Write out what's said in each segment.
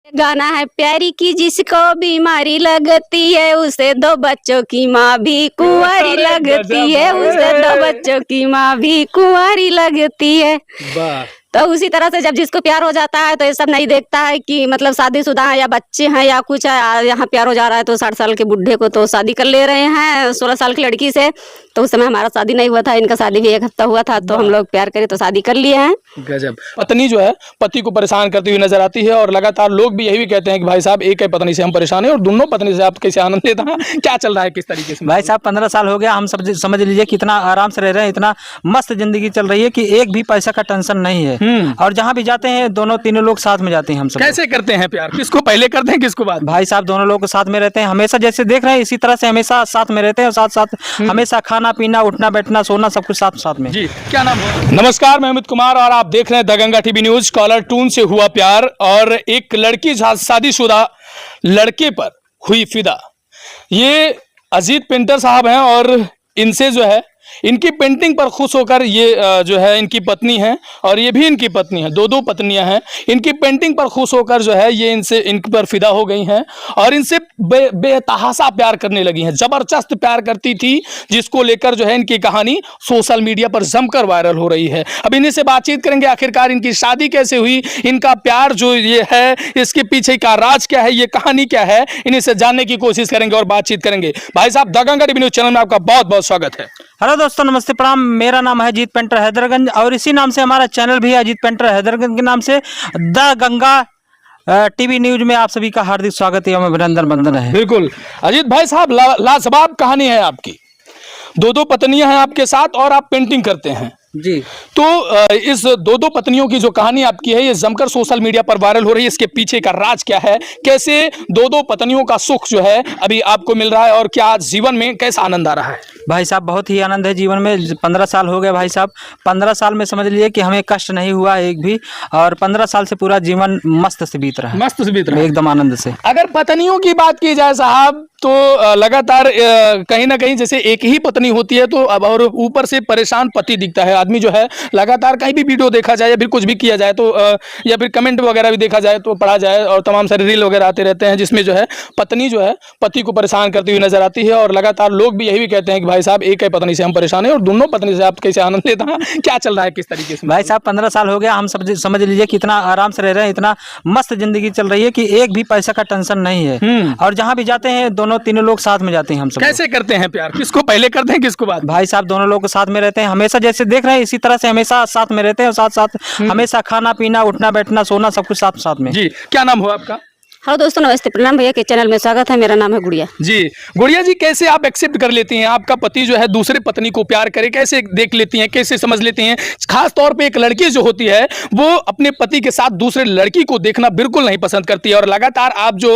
गाना है प्यारी की जिसको बीमारी लगती है उसे दो बच्चों की माँ भी कुंवारी लगती है, उसे दो बच्चों की माँ भी कुंवारी लगती है। वाह। तो उसी तरह से जब जिसको प्यार हो जाता है तो ये सब नहीं देखता है कि मतलब शादीशुदा है या बच्चे हैं या कुछ है। यहाँ प्यार हो जा रहा है तो 60 साल के बुढ़े को तो शादी कर ले रहे हैं 16 साल की लड़की से। तो उस समय हमारा शादी नहीं हुआ था, इनका शादी भी 1 हफ्ता हुआ था, तो हम लोग प्यार करे तो शादी कर लिए हैं। गजब। पत्नी जो है पति को परेशान करती हुई नजर आती है और लगातार लोग भी यही भी कहते हैं कि भाई साहब एक ही पत्नी से हम परेशान हैं और दोनों पत्नी से आप कैसे आनंद लेते हैं, क्या चल रहा है, किस तरीके से? भाई साहब 15 साल हो गया, हम सब समझ लीजिए कितना आराम से रह रहे हैं, इतना मस्त जिंदगी चल रही है कि एक भी पैसा का टेंशन नहीं है। और जहाँ भी जाते हैं दोनों तीनों लोग साथ में जाते हैं। हम सब कैसे करते हैं प्यार, किसको पहले करते हैं किसको बाद? भाई साहब दोनों लोग साथ में रहते हैं, हमेशा जैसे देख रहे हैं इसी तरह से हमेशा साथ में रहते हैं और साथ साथ हमेशा खाना पीना उठना बैठना सोना सब कुछ साथ साथ में। जी, क्या नाम है? नमस्कार, मैं अमित कुमार और आप देख रहे हैं the Ganga TV news. Caller tune से हुआ प्यार और एक लड़की शादीशुदा लड़के पर हुई फिदा। ये अजीत पेंटर साहब हैं और इनसे जो है इनकी पेंटिंग पर खुश होकर ये जो है इनकी पत्नी है और ये भी इनकी पत्नी है, दो पत्नियां हैं। इनकी पेंटिंग पर खुश होकर जो है ये इनसे इन पर फिदा हो गई हैं और इनसे बेतहाशा प्यार करने लगी हैं, जबरदस्त प्यार करती थी, जिसको लेकर जो है इनकी कहानी सोशल मीडिया पर जमकर वायरल हो रही है। अब इन्हीं से बातचीत करेंगे, आखिरकार इनकी शादी कैसे हुई, इनका प्यार जो ये है इसके पीछे का राज क्या है, ये कहानी क्या है, इन्हीं से जानने की कोशिश करेंगे और बातचीत करेंगे। भाई साहब, the Ganga TV news channel में आपका बहुत बहुत स्वागत है। हेलो दोस्तों, नमस्ते प्रणाम। मेरा नाम है अजीत पेंटर हैदरगंज और इसी नाम से हमारा चैनल भी है अजीत पेंटर हैदरगंज के नाम से। द गंगा टीवी न्यूज में आप सभी का हार्दिक स्वागत एवं अभिनंदन बंदन है। बिल्कुल अजीत भाई साहब, लाजवाब कहानी है आपकी। दो पत्नियां हैं आपके साथ और आप पेंटिंग करते हैं जी। तो इस दो पत्नियों की जो कहानी आपकी है ये जमकर सोशल मीडिया पर वायरल हो रही है। इसके पीछे का राज क्या है, कैसे दो पत्नियों का सुख जो है अभी आपको मिल रहा है और क्या जीवन में कैसा आनंद आ रहा है? भाई साहब बहुत ही आनंद है जीवन में। 15 साल हो गए भाई साहब, 15 साल में समझ लीजिए कि हमें कष्ट नहीं हुआ एक भी, और 15 साल से पूरा जीवन मस्त से बीत रहा है। मस्त से बीत रहा है एकदम आनंद से। अगर पत्नियों की बात की जाए साहब तो लगातार कहीं ना कहीं जैसे एक ही पत्नी होती है तो अब और ऊपर से परेशान पति दिखता है। आदमी जो है लगातार कहीं भी वीडियो देखा जाए या फिर कुछ भी किया जाए तो या फिर कमेंट वगैरह भी देखा जाए तो पढ़ा जाए और तमाम सारे रील वगैरह आते रहते हैं जिसमें जो है पत्नी जो है पति को परेशान करती हुई नजर आती है और लगातार लोग भी यही भी कहते हैं कि भाई साहब एक ही पत्नी से हम परेशान हैं और दोनों पत्नी से आप कैसे आनंद लेते हैं, क्या चल रहा है, किस तरीके से? भाई साहब 15 साल हो गया, हम सब समझ लीजिए कितना आराम से रह रहे हैं, इतना मस्त जिंदगी चल रही है कि एक भी पैसा का टेंशन नहीं है। और जहाँ भी जाते हैं दोनों तीनों लोग साथ में जाते हैं। हम सब कैसे करते हैं प्यार, किसको पहले करते हैं किसको बाद? भाई साहब दोनों लोग साथ में रहते हैं, हमेशा जैसे देख रहे हैं इसी तरह से हमेशा साथ में रहते हैं और साथ साथ हमेशा खाना पीना उठना बैठना सोना सब कुछ साथ साथ में। जी, क्या नाम हो आपका? हेलो दोस्तों, नमस्ते प्रणाम। भैया के चैनल में स्वागत है। मेरा नाम है गुड़िया जी। गुड़िया जी, कैसे आप एक्सेप्ट कर लेती हैं आपका पति जो है दूसरे पत्नी को प्यार करे, कैसे देख लेती हैं, कैसे समझ लेती हैं? खास तौर पे एक लड़की जो होती है वो अपने पति के साथ दूसरे लड़की को देखना बिल्कुल नहीं पसंद करती है और लगातार आप जो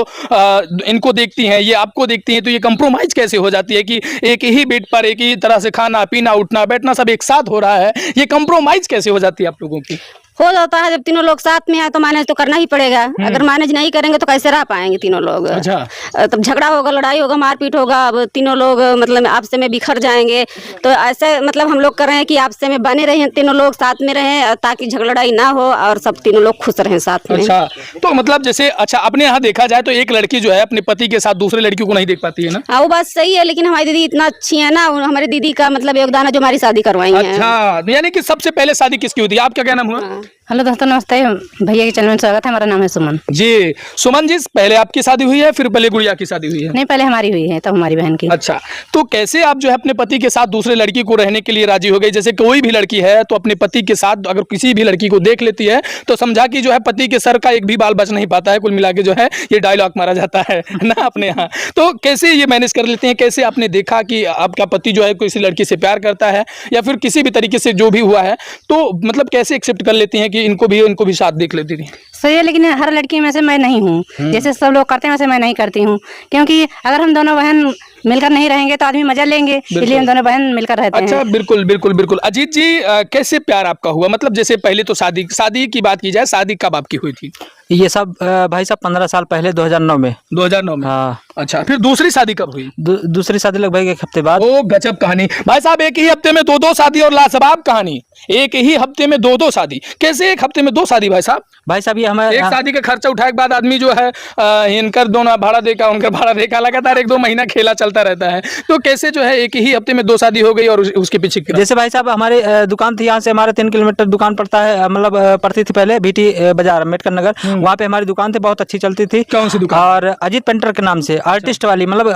इनको देखती हैं, ये आपको देखती हैं, तो ये कंप्रोमाइज कैसे हो जाती है कि एक ही बेड पर एक ही तरह से खाना पीना उठना बैठना सब एक साथ हो रहा है, ये कंप्रोमाइज कैसे हो जाती है आप लोगों की? हो जाता है। जब तीनों लोग साथ में है तो मैनेज तो करना ही पड़ेगा। अगर मैनेज नहीं करेंगे तो कैसे रह पाएंगे तीनों लोग? अच्छा। तब झगड़ा होगा, लड़ाई होगा, मारपीट होगा। अब तीनों लोग मतलब आपसे में बिखर जाएंगे। तो ऐसे मतलब हम लोग कर रहे हैं कि आपसे में बने रहें, तीनों लोग साथ में रहें ताकि झगड़ा लड़ाई ना हो और सब तीनों लोग खुश रहें साथ में। अच्छा, तो मतलब जैसे अच्छा अपने यहाँ देखा जाए तो एक लड़की जो है अपने पति के साथ दूसरे लड़की को नहीं देख पाती है ना? हाँ, वो बात सही है, लेकिन हमारी दीदी इतना अच्छी है ना, हमारी दीदी का मतलब योगदान है जो हमारी शादी करवाई है। अच्छा, यानी कि सबसे पहले शादी किसकी हुई थी? आपका क्या नाम हुआ? हेलो दोस्तों, नमस्ते। भैया के चैनल में स्वागत है। हमारा नाम है सुमन जी। सुमन जी, पहले आपकी शादी हुई है फिर पहले गुड़िया की शादी हुई है? नहीं, पहले हमारी हुई है तब हमारी बहन की। अच्छा, तो कैसे आप जो है अपने पति के साथ दूसरे लड़की को रहने के लिए राजी हो गई? जैसे कोई भी लड़की है तो अपने पति के साथ अगर किसी भी लड़की को देख लेती है तो समझा कि जो है पति के सर का एक भी बाल बच नहीं पाता है, कुल मिला के जो है ये डायलॉग मारा जाता है ना अपने यहाँ। तो कैसे ये मैनेज कर लेते हैं? कैसे आपने देखा कि आपका पति जो है किसी लड़की से प्यार करता है या फिर किसी भी तरीके से जो भी हुआ है, तो मतलब कैसे एक्सेप्ट कर लेती हैं कि इनको भी साथ देख लेती थी? सही है, लेकिन हर लड़की में से मैं नहीं हूँ। जैसे सब लोग करते हैं वैसे मैं नहीं करती हूँ, क्योंकि अगर हम दोनों बहन मिलकर नहीं रहेंगे तो आदमी मजा लेंगे, इसलिए हम दोनों बहन मिलकर रहते हैं। अच्छा, बिल्कुल बिल्कुल बिल्कुल। अजीत जी, कैसे प्यार आपका हुआ? मतलब जैसे पहले तो शादी की बात की जाए, शादी कब आपकी हुई थी? ये सब भाई साहब 15 साल पहले 2009 में। 2009 में? हाँ। अच्छा, फिर दूसरी शादी कब हुई? दूसरी शादी लगभग 1 हफ्ते बाद। ओ गजब कहानी भाई साहब, एक ही हफ्ते में 2 शादी और लाजवाब कहानी। एक ही हफ्ते में 2 शादी, कैसे एक हफ्ते में 2 शादी भाई साहब? भाई साहब ये हमें एक शादी का खर्चा उठाए के बाद आदमी जो है इनकर दोनों भाड़ा देका उनका भाड़ा देका लगातार 1-2 महीना खेला चलता रहता है, तो कैसे जो है एक ही हफ्ते में 2 शादी हो गई और उसके पीछे जैसे भाई साहब हमारे दुकान थी, यहाँ से हमारे 3 किलोमीटर दुकान पड़ता है, मतलब पड़ती थी पहले बीटी बाजार अम्बेडकर नगर, वहाँ पे हमारी दुकान थी, बहुत अच्छी चलती थी। कौन सी दुकान? और अजीत पेंटर के नाम से, आर्टिस्ट वाली, मतलब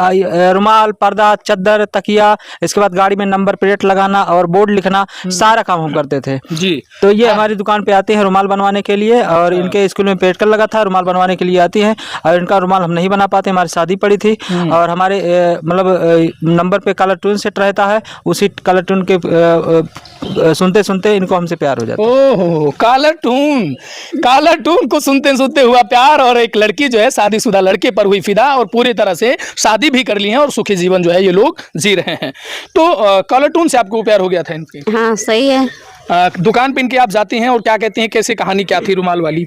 रुमाल, पर्दा, चद्दर, तकिया, इसके बाद गाड़ी में नंबर प्लेट लगाना और बोर्ड लिखना, सारा काम हम करते थे जी। तो ये हमारी दुकान पे आते हैं रुमाल बनवाने के लिए, और इनके स्कूल में पेंटर लगा था, रुमाल बनवाने के लिए आती हैं, और इनका रुमाल हम नहीं बना पाते, हमारी शादी पड़ी थी, और हमारे मतलब नंबर पे कलर ट्यून सेट रहता है, उसी कलर ट्यून के सुनते सुनते इनको हमसे प्यार हो जाता है। ओहो, कालर टून को सुनते सुनते हुआ प्यार, और एक लड़की जो है शादीशुदा लड़के पर हुई फिदा, और पूरी तरह से शादी भी कर ली है और सुखी जीवन जो है ये लोग जी रहे हैं। तो कालर टून से आपको प्यार हो गया था इनके? हाँ सही है। दुकान पे इनके आप जाती हैं और क्या कहती हैं, कैसे कहानी क्या थी रुमाल वाली?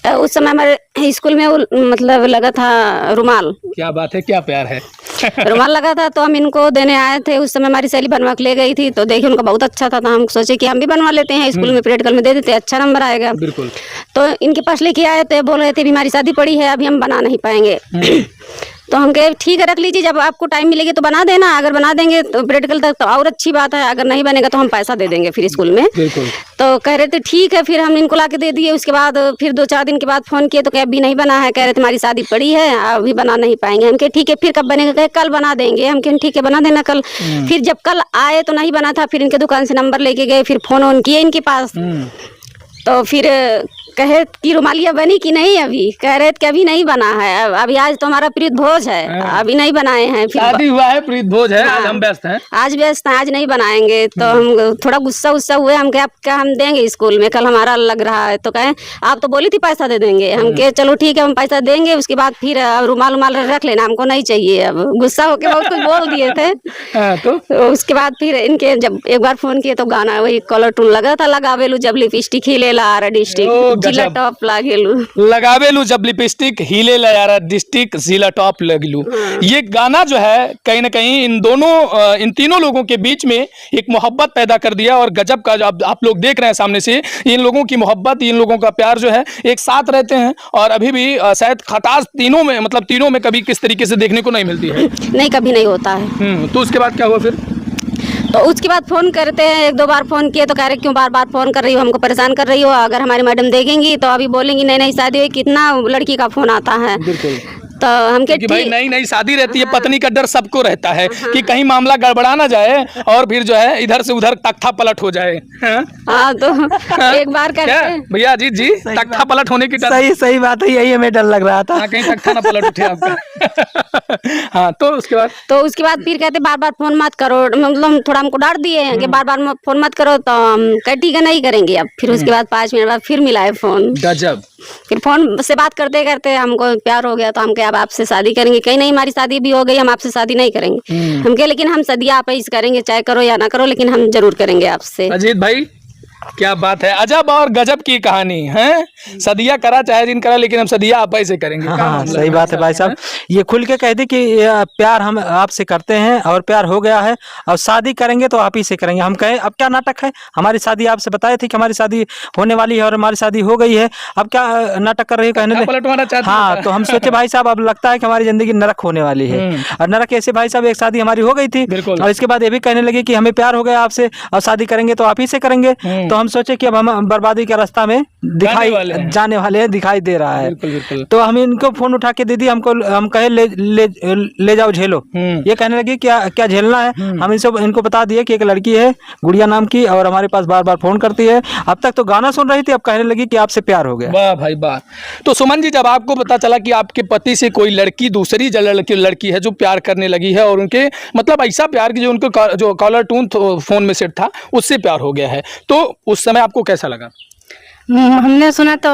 उस समय हमारे स्कूल में वो मतलब लगा था रुमाल। क्या बात है, क्या प्यार है। रुमाल लगा था तो हम इनको देने आए थे। उस समय हमारी सहेली बनवा के ले गई थी, तो देखिए उनका बहुत अच्छा था, तो हम सोचे कि हम भी बनवा लेते हैं, स्कूल में प्रैक्टिकल में दे देते, अच्छा नंबर आएगा। बिल्कुल। तो इनके पास लेके आए थे, बोल रहे थे भी हमारी शादी पड़ी है, अभी हम बना नहीं पाएंगे। तो हम कहे ठीक है रख लीजिए, जब आपको टाइम मिलेगी तो बना देना, अगर बना देंगे तो प्रैक्टिकल तक तो और अच्छी बात है, अगर नहीं बनेगा तो हम पैसा दे देंगे फिर स्कूल में। बिल्कुल। तो कह रहे थे ठीक है, फिर हम इनको ला के दे दिए। उसके बाद फिर 2-4 दिन के बाद फोन किए तो कहे अभी नहीं बना है, कह रहे तुम्हारी शादी पड़ी है, अभी बना नहीं पाएंगे। हम कहे ठीक है, फिर कब बनेगा? कहे कल बना देंगे। हम कहे ठीक है बना देना कल। फिर जब कल आए तो नहीं बना था, फिर इनके दुकान से नंबर लेके गए, फिर फोन ऑन किए इनके पास, तो फिर कहे कि रुमालिया बनी कि नहीं? अभी कह रहे थे कि अभी नहीं बना है, अभी आज तो हमारा प्रीत भोज है, अभी नहीं बनाए हैं। फिर शादी हुआ है, प्रीत भोज है, आज हम व्यस्त हैं, आज व्यस्त हैं, आज नहीं बनाएंगे। तो हम थोड़ा गुस्सा हुए, हम कहे क्या हम देंगे स्कूल में, कल हमारा लग रहा है। तो कहे आप तो बोली थी पैसा दे देंगे। हम कहे चलो ठीक है हम पैसा देंगे, उसके बाद फिर रुमाल रख लेना, हमको नहीं चाहिए। अब गुस्सा होके बहुत कुछ बोल दिए थे। तो उसके बाद फिर इनके जब एक बार फोन किए तो गाना वही कलर टून लगा था, लगावेलू जब लिपस्टिक हिले ला डिस्ट्रिक्ट जिला टॉप लगावेलू जब लिपस्टिक हिले ला यार डिस्ट्रिक्ट जिला टॉप लगलू। ये गाना जो है कहीं ना कहीं इन तीनों लोगों के बीच में एक मोहब्बत पैदा कर दिया, और गजब का जो आप लोग देख रहे हैं सामने से, इन लोगों की मोहब्बत, इन लोगों का प्यार जो है, एक साथ रहते हैं, और अभी भी शायद खटास तीनों में कभी किस तरीके से देखने को नहीं मिलती है। नहीं, कभी नहीं होता है। तो उसके बाद क्या हुआ फिर? तो उसके बाद फोन करते हैं, 1-2 बार फोन किए तो कह रहे क्यों बार-बार फोन कर रही हो, हमको परेशान कर रही हो, अगर हमारी मैडम देखेंगी तो अभी बोलेंगी नहीं शादी हुई, कितना लड़की का फोन आता है। बिल्कुल। तो हम कि भाई नई शादी रहती है, पत्नी का डर सबको रहता है कि कहीं मामला गड़बड़ा ना जाए और फिर जो है इधर से उधर तख्ता पलट हो जाए। हाँ तो एक बार करते भैया अजीत जी, तख्ता पलट होने की डर। सही बात है, यही हमें डर लग रहा था। कहीं तख्ता ना पलट उठे आपका। हाँ, तो उसके बाद फिर कहते बार-बार फोन मत करो, मतलब थोड़ा हमको डर दिए हैं कि बार-बार फोन मत करो, तो हम ठीक है नहीं करेंगे। अब फिर उसके बाद 5 मिनट बाद फिर मिला है फोन। गजब। फिर फोन से बात करते करते हमको प्यार हो गया, तो हम अब आपसे शादी करेंगे। कहीं नहीं, हमारी शादी भी हो गई, हम आपसे शादी नहीं करेंगे। हम कहे लेकिन हम सदिया आप ही करेंगे, चाहे करो या ना करो, लेकिन हम जरूर करेंगे आपसे। अजीत भाई क्या बात है, अजब और गजब की कहानी है। सदिया करा चाहे जिन करा, लेकिन हम सदिया आप ही से करेंगे। हाँ, सही बात है भाई साहब, ये खुल के कह दे कि प्यार हम आपसे करते हैं और प्यार हो गया है, और शादी करेंगे तो आप ही से करेंगे। हम कहे अब क्या नाटक है, हमारी शादी आपसे बताए थे कि हमारी शादी होने वाली है और हमारी शादी हो गई है, अब क्या नाटक कर रही है कहने दे। हाँ, तो हम सोचे भाई साहब अब लगता है कि हमारी जिंदगी नरक होने वाली है। और नरक ऐसे भाई साहब, एक शादी हमारी हो गई थी और इसके बाद ये भी कहने लगे कि हमें प्यार हो गया आपसे और शादी करेंगे तो आप ही से करेंगे। तो हम सोचे कि अब हम बर्बादी के रास्ता में जाने वाले हैं, दिखाई दे रहा है। बिल्कुल। तो हम इनको फोन उठा के दे दी, हम कहे ले जाओ झेलो। ये कहने लगे क्या झेलना है। हम इनको बता दिए कि एक लड़की है गुड़िया नाम की, और हमारे पास बार बार फोन करती है। अब तक तो गाना सुन रही थी, अब कहने लगी कि आपसे प्यार हो गया। वाह भाई वाह। तो सुमन जी, जब आपको पता चला कि आपके पति से कोई लड़की दूसरी लड़की है जो प्यार करने लगी है, और उनके मतलब ऐसा प्यार कि जो उनको जो कॉलर टून फोन में सेट था उससे प्यार हो गया है, तो उस समय आपको कैसा लगा? हमने सुना तो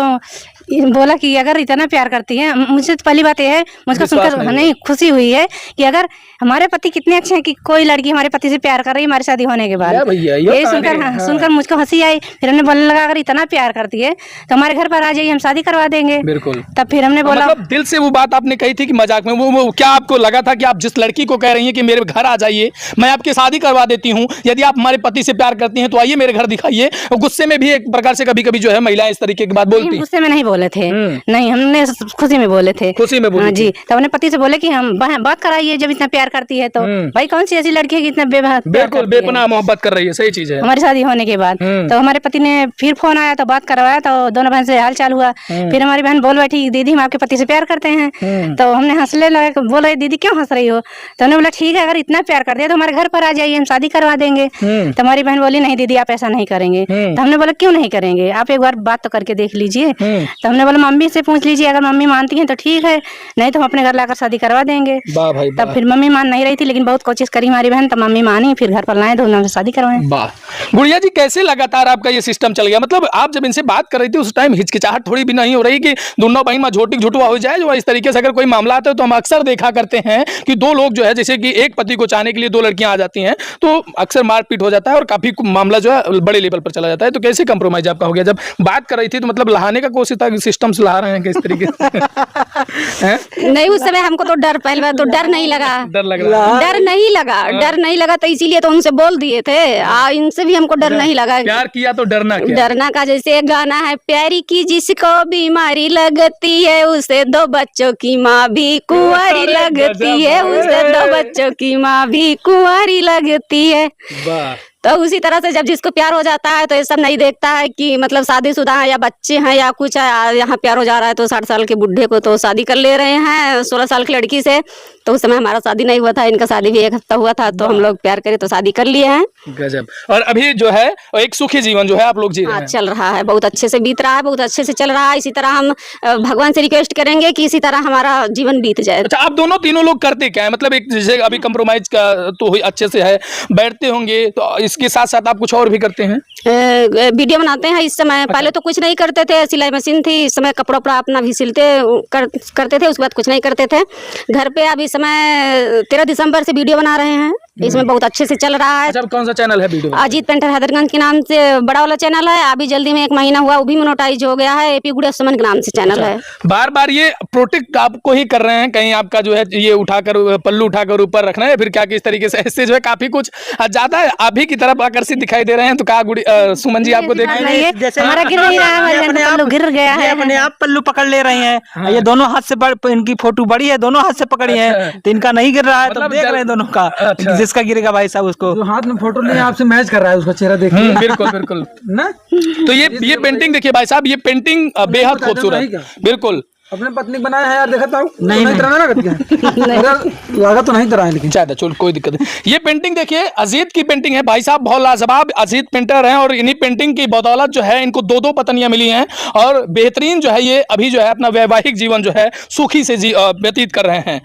बोला कि अगर इतना प्यार करती है, मुझे तो पहली बात यह है, मुझको सुनकर नहीं खुशी हुई है कि अगर हमारे पति कितने अच्छे हैं कि कोई लड़की हमारे पति से प्यार कर रही है हमारी शादी होने के बाद। यही सुनकर मुझको हंसी आई। फिर हमने बोलने लगा अगर इतना प्यार करती है तो हमारे घर पर आ जाइए, हम शादी करवा देंगे। बिल्कुल। तब फिर हमने बोला, मतलब दिल से वो बात आपने कही थी कि मजाक में? वो क्या आपको लगा था कि आप जिस लड़की को कह रही हैं कि मेरे घर आ जाइए, मैं आपकी शादी करवा देती हूँ, यदि आप हमारे पति से प्यार करती हैं तो आइए मेरे घर दिखाइए? गुस्से में भी एक प्रकार से कभी कभी जो है महिलाएं इस तरीके की बात बोलती हैं। गुस्से में नहीं बोले थे, नहीं, हमने खुशी में बोले थे। खुशी में बोले जी। तब अपने पति से बोले कि हम बात कराइए, जब इतना प्यार करती है तो। भाई कौन सी ऐसी लड़की है कि इतना बिल्कुल बेपनाह मोहब्बत कर रही है, सही चीज है। हमारी शादी होने के बाद तो हमारे पति ने फिर फोन आया तो बात करवाया, तो दोनों बहन से हाल चाल हुआ। फिर हमारी बहन बोल बैठी दीदी हम आपके पति से प्यार करते हैं। तो हमने हंसने लगे, बोल रहे दीदी क्यों हंस रही हो? तो हमने बोला ठीक है, अगर इतना प्यार करते हैं तो हमारे घर पर आ जाइए, हम शादी करवा देंगे। तो हमारी बहन बोली नहीं दीदी आप ऐसा नहीं करेंगे। तो हमने बोला क्यों नहीं करेंगे, आप एक बार बात तो करके देख लीजिए। तो हमने बोला मम्मी से पूछ लीजिए, अगर मम्मी मानती हैं तो ठीक है, नहीं तो हम अपने घर लाकर शादी करवा देंगे। तब फिर मम्मी मान नहीं रही थी, लेकिन बहुत कोशिश करी हमारी बहन, तब मम्मी मानी, फिर घर पर लाए, धूमधाम से शादी करवाए। वाह गुड़िया जी, कैसे लगातार आपका ये सिस्टम चल गया? मतलब आप जब इनसे बात कर रही थी उस टाइम हिचकिचाहट थोड़ी भी नहीं हो रही कि दोनों बहन में झोटिक झुटवा हो जाए? जो इस तरीके से अगर कोई मामला आता है तो हम अक्सर देखा करते हैं कि दो लोग जो है, जैसे कि एक पति को चाहने के लिए दो लड़कियां आ जाती हैं तो अक्सर मारपीट हो जाता है और काफी मामला जो है बड़े लेवल पर चला जाता है। तो कैसे कंप्रोमाइज आपका हो गया? जब बात कर रही थी तो मतलब लहाने का कोशिश था, सिस्टम से ला रहे हैं किस तरीके से? नहीं, उस समय हमको तो डर, पहले बार तो डर नहीं लगा। डर लग रहा? डर नहीं लगा तो इसीलिए तो उनसे बोल दिए थे। इनसे भी हमको डर नहीं लगा। प्यार किया तो डरना क्या? डरना का जैसे एक गाना है, प्यारी की जिसको बीमारी लगती है उसे दो बच्चों की माँ भी कुंवारी लगती है, उसे दो बच्चों की माँ भी कुंवारी लगती है। तो उसी तरह से जब जिसको प्यार हो जाता है तो ये सब नहीं देखता है कि मतलब शादीशुदा है या बच्चे हैं या कुछ है। यहाँ प्यार हो जा रहा है तो 60 साल के बुढ़े को तो शादी कर ले रहे हैं 16 साल की लड़की से। तो उस समय हमारा शादी नहीं हुआ था, इनका शादी भी 1 हफ्ता हुआ था, तो हम लोग प्यार करे तो शादी कर लिए हैं। गजब। और अभी जो है एक सुखी जीवन जो है आप लोग जी रहे हैं? चल रहा है, बहुत अच्छे से बीत रहा है, बहुत अच्छे से चल रहा है। इसी तरह हम भगवान से रिक्वेस्ट करेंगे कि इसी तरह हमारा जीवन बीत जाए। अच्छा, आप दोनों तीनों लोग करते क्या है? मतलब एक जैसे अभी कंप्रोमाइज का तो अच्छे से है, बैठते होंगे, तो इसके साथ साथ आप कुछ और भी करते हैं? वीडियो बनाते हैं इस समय। पहले तो कुछ नहीं करते थे, सिलाई मशीन थी, इस समय कपड़ा उपड़ा अपना भी सिलते करते थे, उसके बाद कुछ नहीं करते थे। घर पे अब इस समय 13 दिसंबर से वीडियो बना रहे हैं, इसमें बहुत अच्छे से चल रहा है। अच्छा, कौन सा चैनल है वीडियो? अजीत पेंटर हैदरगंज के नाम से बड़ा वाला चैनल है। अभी जल्दी में 1 महीना हुआ, वो भी मोनेटाइज हो गया है। एपी गुड़िया सुमन के नाम से चैनल है। बार बार ये प्रोटेक्ट आपको ही कर रहे हैं, कहीं आपका जो है ये उठाकर पल्लू उठाकर ऊपर रखना है, फिर क्या किस तरीके से? ऐसे जो है काफी कुछ ज्यादा आप ही की तरफ आकर्षित दिखाई दे रहे हैं। तो कहा सुमन जी आपको देख जैसे हमारा गिर नहीं रहा है, पल्लू गिर गया है, अपने आप पल्लू पकड़ ले रही हैं। ये दोनों हाथ से इनकी फोटो बड़ी है, दोनों हाथ से पकड़ी है, तो इनका नहीं गिर रहा है। तो देख रहे हैं दोनों का, जिसका गिरेगा भाई साहब उसको। जो हाथ में फोटो लिए आपसे मैच कर रहा है, उसका चेहरा देखिए। बिल्कुल बिल्कुल ना, तो ये पेंटिंग देखिए भाई साहब, ये पेंटिंग बेहद खूबसूरत, बिल्कुल अपने पत्नी को बनाया है यार, देखता हूँ नहीं तरह ना करके लगा तो नहीं तरह है, लेकिन चाहे चलो कोई दिक्कत नहीं। ये पेंटिंग देखिए अजीत की पेंटिंग है भाई साहब, बहुत लाजवाब। अजीत पेंटर हैं और इन्हीं पेंटिंग की बदौलत जो है इनको 2 पत्नियां मिली हैं और बेहतरीन जो है ये अभी जो है अपना वैवाहिक जीवन जो है सुखी से व्यतीत कर रहे हैं।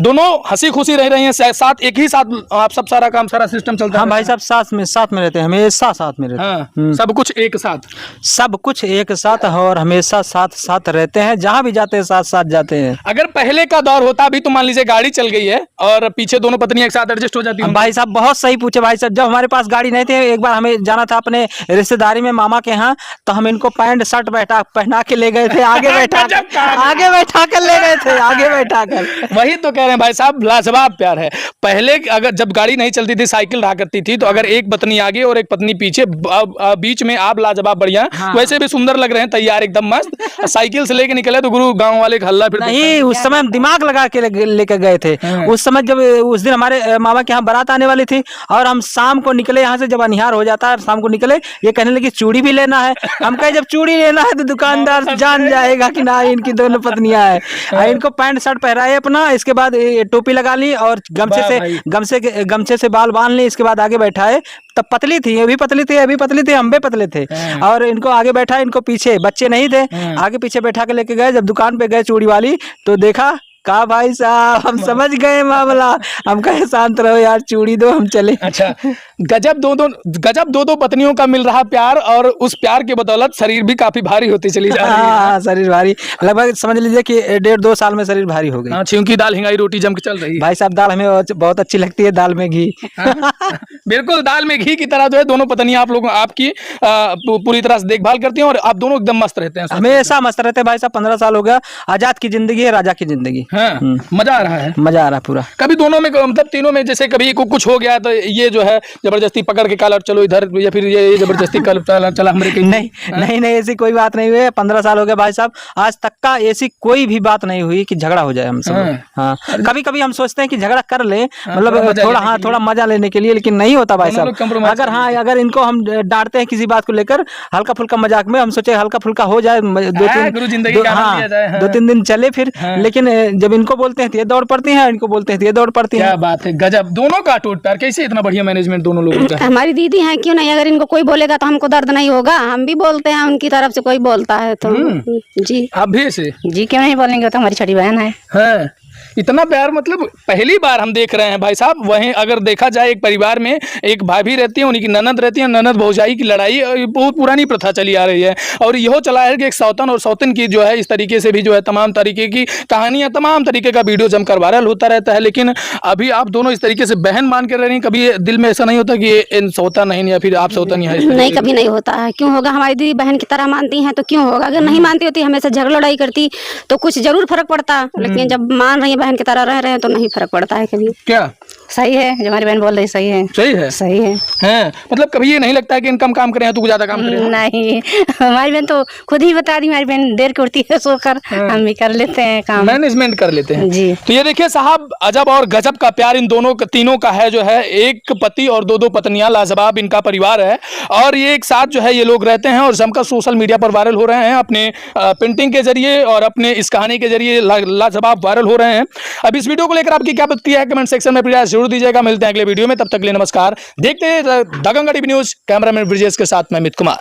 दोनों हंसी खुशी रह रही हैं, साथ एक ही साथ आप सब सारा काम सारा सिस्टम चलता है। हाँ भाई साहब, साथ में रहते हैं, हमेशा साथ में रहते हैं। हाँ, सब कुछ एक साथ, सब कुछ एक साथ और हमेशा साथ रहते हैं, जहाँ भी जाते हैं साथ जाते हैं। अगर पहले का दौर होता, अभी तो मान लीजिए गाड़ी चल गई है और पीछे दोनों पत्नियां एक साथ एडजस्ट हो जाती हैं। भाई साहब बहुत सही पूछे भाई साहब। जब हमारे पास गाड़ी नहीं थी, एक बार हमें जाना था अपने रिश्तेदारी में मामा के यहाँ, तो हम इनको पैंट शर्ट पहना के ले गए थे, आगे बैठा कर ले गए थे, आगे बैठा कर। वही तो कह रहे हैं भाई साहब, लाजवाब प्यार है। पहले अगर जब गाड़ी नहीं चलती थी, साइकिल रहा करती थी, तो अगर एक पत्नी आगे और एक पत्नी पीछे, बीच में आप लाजवाब बढ़िया। हाँ। वैसे भी सुंदर लग रहे हैं, तैयार एकदम मस्त। साइकिल से लेके निकले तो गुरु गांव वाले हल्ला फिर नहीं, उस समय हम दिमाग लगा के लेके गए थे। उस समय जब उस दिन हमारे मामा के यहाँ बारात आने वाली थी और हम शाम को निकले यहाँ से, जब अनिहार हो जाता है शाम को निकले, ये कहने लगे चूड़ी भी लेना है। हम कहे जब चूड़ी लेना है तो दुकानदार जान जाएगा कि ना इनकी दोनों पत्नियां हैं। इनको पैंट शर्ट पहराए अपना, इसके बाद टोपी लगा ली और गमछे से बाल बांध ली, इसके बाद आगे बैठाए। तब पतली थी, ये भी पतली थी, अभी पतली थी, हम भी पतले थे। और इनको आगे बैठा, इनको पीछे, बच्चे नहीं थे, आगे पीछे बैठा के लेके गए। जब दुकान पे गए चूड़ी वाली, तो देखा, कहा भाई साहब हम समझ गए मामला। हम कहे शांत रहो यार, चूड़ी दो, हम चले। अच्छा, गजब दो दो पत्नियों का मिल रहा प्यार, और उस प्यार के बदौलत शरीर भी काफी भारी होती चली जा रही है। हाँ, शरीर भारी, लगभग समझ लीजिए कि 1.5-2 साल में शरीर भारी हो गई। हाँ, छिंकी दाल हिंगाई रोटी जम के चल रही है। भाई साहब, दाल हमें बहुत अच्छी लगती है, दाल में घी। बिल्कुल दाल में घी की तरह जो है दोनों पत्नियां आप लोगों आपकी पूरी तरह से देखभाल करती हैं, और आप दोनों एकदम मस्त रहते हैं। हमेशा मस्त रहते हैं भाई साहब। 15 साल हो गया, आजाद की जिंदगी है, राजा की जिंदगी। हाँ, मजा आ रहा है। मजा आ रहा है पूरा। कभी दोनों में मतलब तीनों में जैसे कभी कुछ हो गया तो ये जो है जबरदस्ती पकड़ के कॉलर चलो इधर, या फिर ये जबरदस्ती कॉलर चला हमारे कहीं। नहीं, ऐसी कोई बात नहीं हुई है। 15 साल हो गए भाई साहब, आज तक का ऐसी कोई भी बात नहीं हुई कि झगड़ा हो जाए हमसे। हाँ, कभी कभी हम सोचते हैं कि झगड़ा कर ले, मतलब थोड़ा मजा लेने के लिए, लेकिन नहीं होता भाई साहब। अगर इनको हम डांटते हैं किसी बात को लेकर हल्का फुल्का मजाक में, हम सोचे हल्का फुल्का हो जाए, 2-3 दिन चले फिर, लेकिन जब इनको बोलते हैं तो ये दौड़ पड़ती हैं, इनको बोलते हैं तो ये दौड़ पड़ती हैं। क्या बात है, गजब। दोनों का टूट प्यार, कैसे इतना बढ़िया मैनेजमेंट दोनों लोगों का। हमारी दीदी हैं, क्यों नहीं, अगर इनको कोई बोलेगा तो हमको दर्द नहीं होगा, हम भी बोलते हैं, उनकी तरफ से कोई बोलता है तो जी आप भी ऐसे जी क्यों नहीं बोलेंगे, तो हमारी छोटी बहन है। हैं। इतना प्यार मतलब पहली बार हम देख रहे हैं भाई साहब। वहीं अगर देखा जाए एक परिवार में एक भाभी रहती है, उन्हीं की ननद रहती है, ननद भौजाई की लड़ाई बहुत पुरानी प्रथा चली आ रही है, और यह चला है कि एक सौतन और सौतन की जो है इस तरीके से भी जो है तमाम तरीके की कहानियां, तमाम तरीके का वीडियो जमकर वायरल होता रहता है। लेकिन अभी आप दोनों इस तरीके से बहन मान के रह रही, कभी दिल में ऐसा नहीं होता कि इन सौतन नहीं या फिर आप सौतन है? नहीं, कभी नहीं होता है। क्यों होगा, हमारी दीदी बहन की तरह मानती हैं तो क्यों होगा। अगर नहीं मानती होती, हमेशा झगड़ा लड़ाई करती तो कुछ जरूर फर्क पड़ता, लेकिन जब मान रही है बहन की तरह रह रहे हैं तो नहीं फर्क पड़ता है कभी। क्या सही है जो हमारी बहन बोल रही, सही है। सही है, सही है। हैं, मतलब कभी ये नहीं लगता है कि इन कम काम करें तो ज्यादा काम करें? नहीं, हमारी बहन तो खुद ही बता दी, हमारी बहन देर के उठती है सोकर, हम भी कर लेते हैं काम, मैनेजमेंट कर लेते हैं जी। तो ये देखिए साहब, अजब और गजब का प्यार इन दोनों तीनों का है, जो है एक पति और दो पत्नियां, लाजवाब इनका परिवार है, और ये एक साथ जो है ये लोग रहते हैं, और जमकर सोशल मीडिया पर वायरल हो रहे हैं अपने पेंटिंग के जरिए और अपने इस कहानी के जरिए लाजवाब वायरल हो रहे हैं। अब इस वीडियो को लेकर आपकी क्या प्रतिक्रिया है कमेंट सेक्शन में प्रयास जरूर दीजिएगा। मिलते हैं अगले वीडियो में, तब तक के लिए नमस्कार। देखते हैं दगंगा टीवी न्यूज, कैमरामैन ब्रिजेश के साथ मैं अमित कुमार।